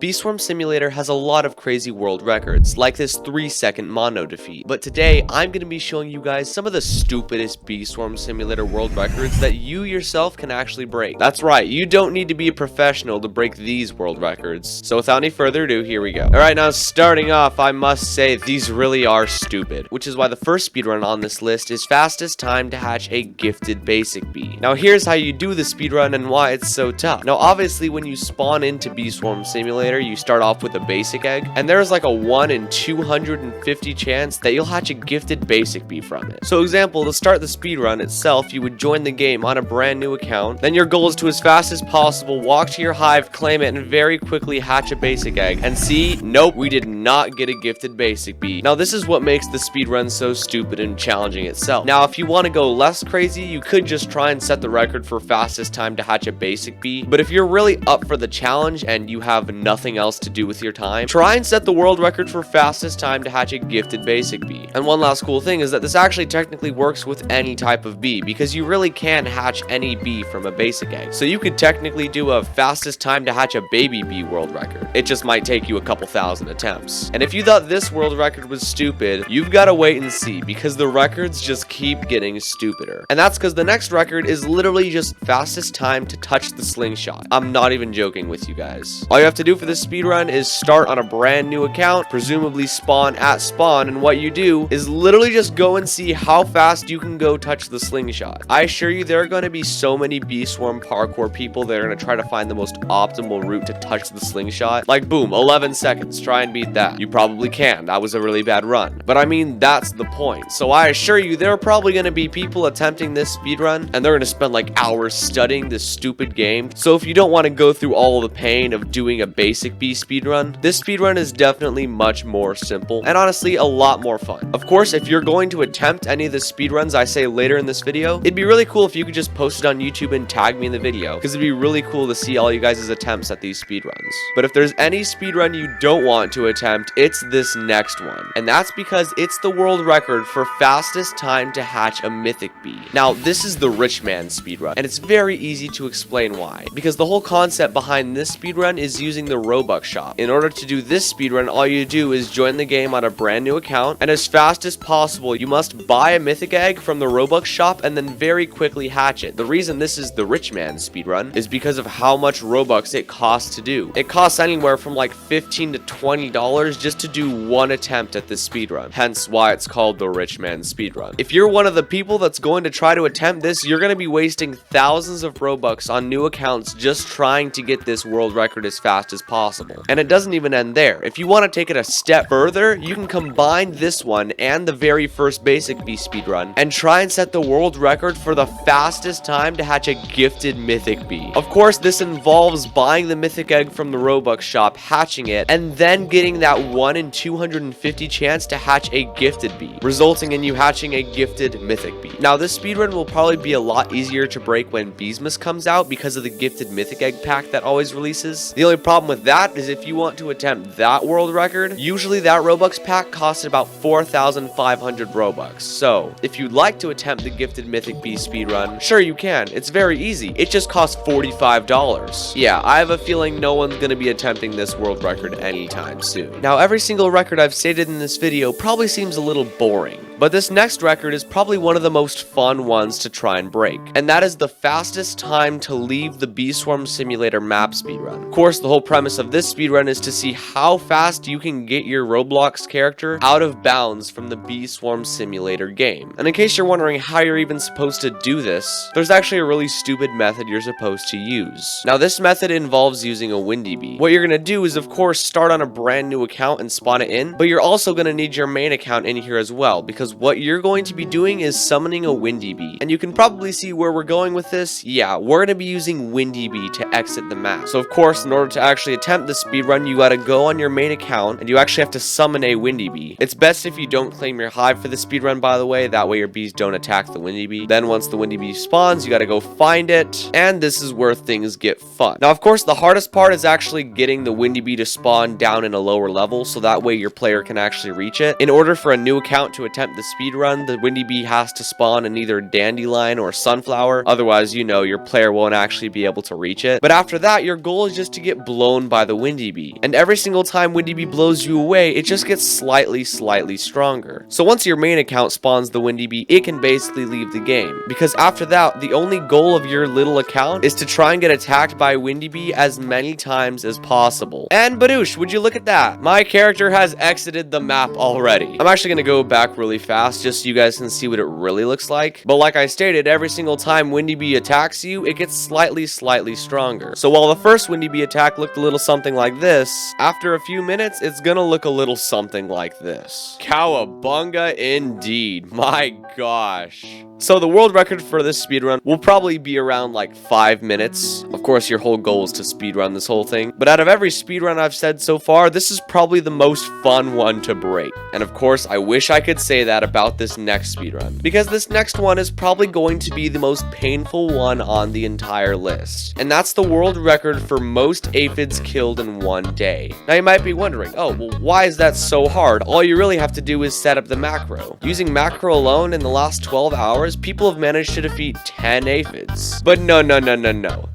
Bee Swarm Simulator has a lot of crazy world records, like this 3-second mono defeat, but today I'm going to be showing you guys some of the stupidest Bee Swarm Simulator world records that you yourself can actually break. That's right, you don't need to be a professional to break these world records. So without any further ado, here we go. Alright, now starting off, I must say these really are stupid, which is why the first speedrun on this list is fastest time to hatch a gifted basic bee. Now here's how you do the speedrun and why it's so tough. Now obviously when you spawn into Bee Swarm Simulator, you start off with a basic egg, and there's like a 1 in 250 chance that you'll hatch a gifted basic bee from it. So example, to start the speedrun itself, you would join the game on a brand new account. Then your goal is to, as fast as possible, walk to your hive, claim it, and very quickly hatch a basic egg. And see, nope, we did not get a gifted basic bee. Now this is what makes the speedrun so stupid and challenging itself. Now if you want to go less crazy, you could just try and set the record for fastest time to hatch a basic bee. But if you're really up for the challenge and you have nothing else to do with your time, try and set the world record for fastest time to hatch a gifted basic bee. And one last cool thing is that this actually technically works with any type of bee, because you really can hatch any bee from a basic egg. So you could technically do a fastest time to hatch a baby bee world record. It just might take you a couple thousand attempts. And if you thought this world record was stupid, you've got to wait and see, because the records just keep getting stupider. And that's because the next record is literally just fastest time to touch the slingshot. I'm not even joking with you guys. All you have to do for this speedrun is start on a brand new account, presumably spawn at spawn, and what you do is literally just go and see how fast you can go touch the slingshot. I assure you there are going to be so many Bee Swarm parkour people that are going to try to find the most optimal route to touch the slingshot. Like boom, 11 seconds, try and beat that. You probably can, that was a really bad run. But I mean, that's the point. So I assure you there are probably going to be people attempting this speedrun, and they're going to spend like hours studying this stupid game. So if you don't want to go through all the pain of doing a basic bee speedrun, this speedrun is definitely much more simple and honestly a lot more fun. Of course, if you're going to attempt any of the speedruns I say later in this video, it'd be really cool if you could just post it on YouTube and tag me in the video, because it'd be really cool to see all you guys' attempts at these speedruns. But if there's any speedrun you don't want to attempt, it's this next one, and that's because it's the world record for fastest time to hatch a mythic bee. Now this is the rich man speedrun, and it's very easy to explain why, because the whole concept behind this speedrun is using the Robux shop. In order to do this speedrun, all you do is join the game on a brand new account, and as fast as possible you must buy a mythic egg from the Robux shop and then very quickly hatch it. The reason this is the rich man speedrun is because of how much Robux it costs to do. It costs anywhere from like $15 to $20 just to do one attempt at this speedrun, hence why it's called the rich man speedrun. If you're one of the people that's going to try to attempt this, you're going to be wasting thousands of Robux on new accounts just trying to get this world record as fast as possible. And it doesn't even end there. If you want to take it a step further, you can combine this one and the very first basic bee speedrun and try and set the world record for the fastest time to hatch a gifted mythic bee. Of course, this involves buying the mythic egg from the Robux shop, hatching it, and then getting that 1 in 250 chance to hatch a gifted bee, resulting in you hatching a gifted mythic bee. Now this speedrun will probably be a lot easier to break when Beesmas comes out because of the gifted mythic egg pack that always releases. The only problem with that is if you want to attempt that world record, usually that Robux pack costs about 4,500 Robux. So if you'd like to attempt the gifted mythic bee speedrun, sure you can. It's very easy. It just costs $45. Yeah, I have a feeling no one's going to be attempting this world record anytime soon. Now every single record I've stated in this video probably seems a little boring, but this next record is probably one of the most fun ones to try and break, and that is the fastest time to leave the Bee Swarm Simulator map speedrun. Of course, the whole premise of this speedrun is to see how fast you can get your Roblox character out of bounds from the Bee Swarm Simulator game. And in case you're wondering how you're even supposed to do this, there's actually a really stupid method you're supposed to use. Now this method involves using a windy bee. What you're going to do is of course start on a brand new account and spawn it in, but you're also going to need your main account in here as well, because what you're going to be doing is summoning a windy bee. And you can probably see where we're going with this. Yeah, we're going to be using windy bee to exit the map. So of course, in order to actually attempt the speedrun, you gotta go on your main account and you actually have to summon a windy bee. It's best if you don't claim your hive for the speedrun, by the way, that way your bees don't attack the windy bee. Then once the windy bee spawns, you gotta go find it, and this is where things get fun. Now of course, the hardest part is actually getting the windy bee to spawn down in a lower level, so that way your player can actually reach it. In order for a new account to attempt the speedrun, the Windy Bee has to spawn in either Dandelion or Sunflower, otherwise, you know, your player won't actually be able to reach it. But after that, your goal is just to get blown by the Windy Bee, and every single time Windy Bee blows you away, it just gets slightly stronger. So once your main account spawns the Windy Bee, it can basically leave the game, because after that, the only goal of your little account is to try and get attacked by Windy Bee as many times as possible. And badoosh, would you look at that? My character has exited the map already. I'm actually gonna go back really fast just so you guys can see what it really looks like. But like I stated, every single time Windy Bee attacks you, it gets slightly stronger. So while the first Windy Bee attack looked a little something like this, after a few minutes, it's gonna look a little something like this. Cowabunga indeed. My gosh. So the world record for this speedrun will probably be around like 5 minutes. Of course, your whole goal is to speedrun this whole thing. But out of every speedrun I've said so far, this is probably the most fun one to break. And of course, I wish I could say that about this next speedrun, because this next one is probably going to be the most painful one on the entire list. And that's the world record for most aphids killed in one day. Now you might be wondering, oh, well, why is that so hard? All you really have to do is set up the macro. Using macro alone in the last 12 hours, people have managed to defeat 10 aphids. But no.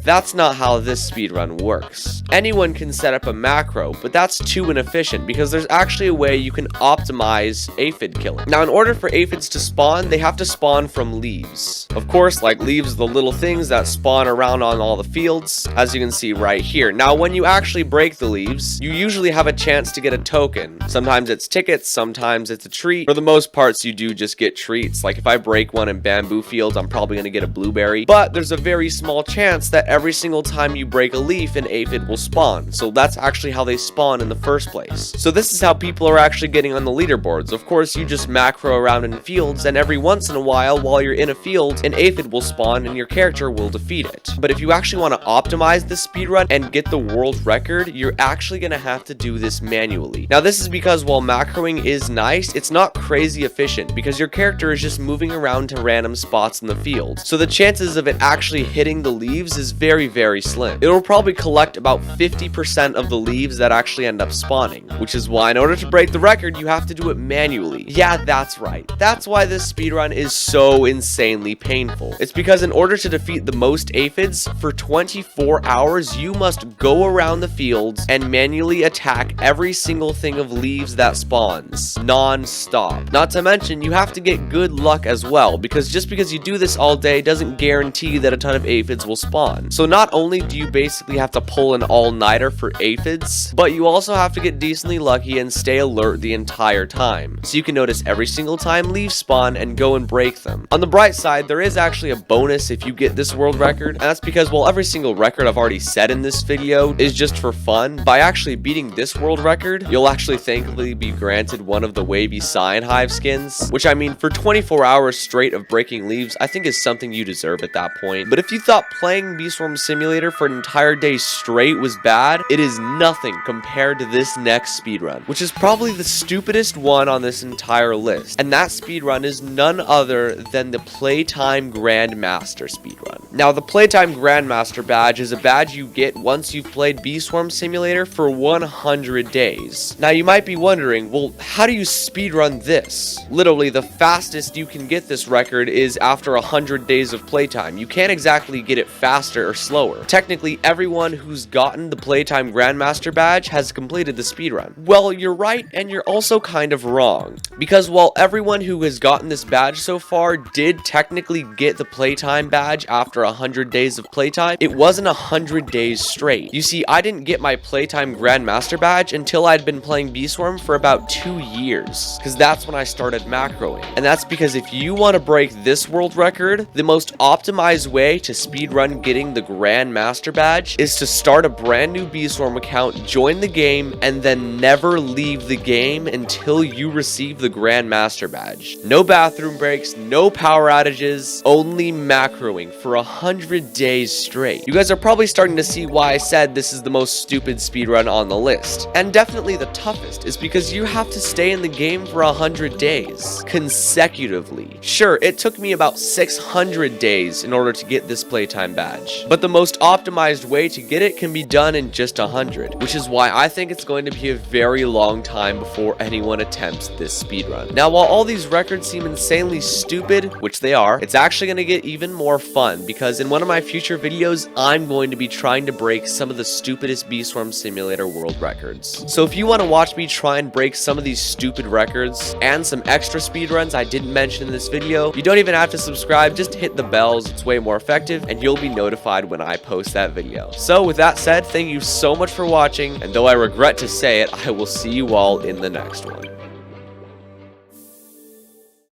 That's not how this speedrun works. Anyone can set up a macro, but that's too inefficient because there's actually a way you can optimize aphid killing. Now, in order for aphids to spawn, they have to spawn from leaves. Of course, like leaves, the little things that spawn around on all the fields, as you can see right here. Now, when you actually break the leaves, you usually have a chance to get a token. Sometimes it's tickets, sometimes it's a treat. For the most parts, you do just get treats. Like if I break one in bamboo fields, I'm probably going to get a blueberry. But there's a very small chance that every single time you break a leaf, an aphid will spawn. So that's actually how they spawn in the first place. So this is how people are actually getting on the leaderboards. Of course, you just macro around in fields, and every once in a while you're in a field, an aphid will spawn and your character will defeat it. But if you actually want to optimize this speedrun and get the world record, you're actually going to have to do this manually. Now this is because while macroing is nice, it's not crazy efficient because your character is just moving around to random spots in the field. So the chances of it actually hitting the leaves is very slim. It will probably collect about 50% of the leaves that actually end up spawning, which is why in order to break the record, you have to do it manually. Yeah, that's right. That's why this speedrun is so insanely painful. It's because in order to defeat the most aphids, for 24 hours, you must go around the fields and manually attack every single thing of leaves that spawns, non-stop. Not to mention, you have to get good luck as well, because just because you do this all day doesn't guarantee that a ton of aphids will spawn. So not only do you basically have to pull an all-nighter for aphids, but you also have to get decently lucky and stay alert the entire time, so you can notice every single time leaves spawn and go and break them. On the bright side, there is actually a bonus if you get this world record, and that's because while every single record I've already set in this video is just for fun, by actually beating this world record, you'll actually thankfully be granted one of the wavy Cyan Hive skins, which I mean, for 24 hours straight of breaking leaves, I think is something you deserve at that point. But if you thought playing Bee Swarm Simulator for an entire day straight was bad, it is nothing compared to this next speedrun, which is probably the stupidest one on this entire list. And that speedrun is none other than the Playtime Grandmaster speedrun. Now, the Playtime Grandmaster badge is a badge you get once you've played Bee Swarm Simulator for 100 days. Now, you might be wondering, well, how do you speedrun this? Literally, the fastest you can get this record is after 100 days of playtime. You can't exactly get it faster or slower. Technically, everyone who's gotten the Playtime Grandmaster badge has completed the speedrun. Well, you're right, and you're also kind of wrong. Because while everyone who has gotten this badge so far did technically get the Playtime badge after 100 days of playtime, it wasn't 100 days straight. You see, I didn't get my Playtime Grandmaster badge until I'd been playing Bee Swarm for about 2 years, because that's when I started macroing. And that's because if you want to break this world record, the most optimized way to speedrun getting the Grandmaster badge is to start a brand new Bee Swarm account, join the game, and then never leave the game until you receive the Grandmaster badge. No bathroom breaks, no power outages, only macroing for 100 days straight. You guys are probably starting to see why I said this is the most stupid speedrun on the list. And definitely the toughest is because you have to stay in the game for 100 days consecutively. Sure, it took me about 600 days in order to get this Playtime badge. much. But the most optimized way to get it can be done in just 100, which is why I think it's going to be a very long time before anyone attempts this speedrun. Now, while all these records seem insanely stupid, which they are, it's actually going to get even more fun, because in one of my future videos, I'm going to be trying to break some of the stupidest Bee Swarm Simulator world records. So if you want to watch me try and break some of these stupid records, and some extra speedruns I didn't mention in this video, you don't even have to subscribe, just hit the bells, it's way more effective, and you'll be notified when I post that video. So with that said, thank you so much for watching, and though I regret to say it, I will see you all in the next one.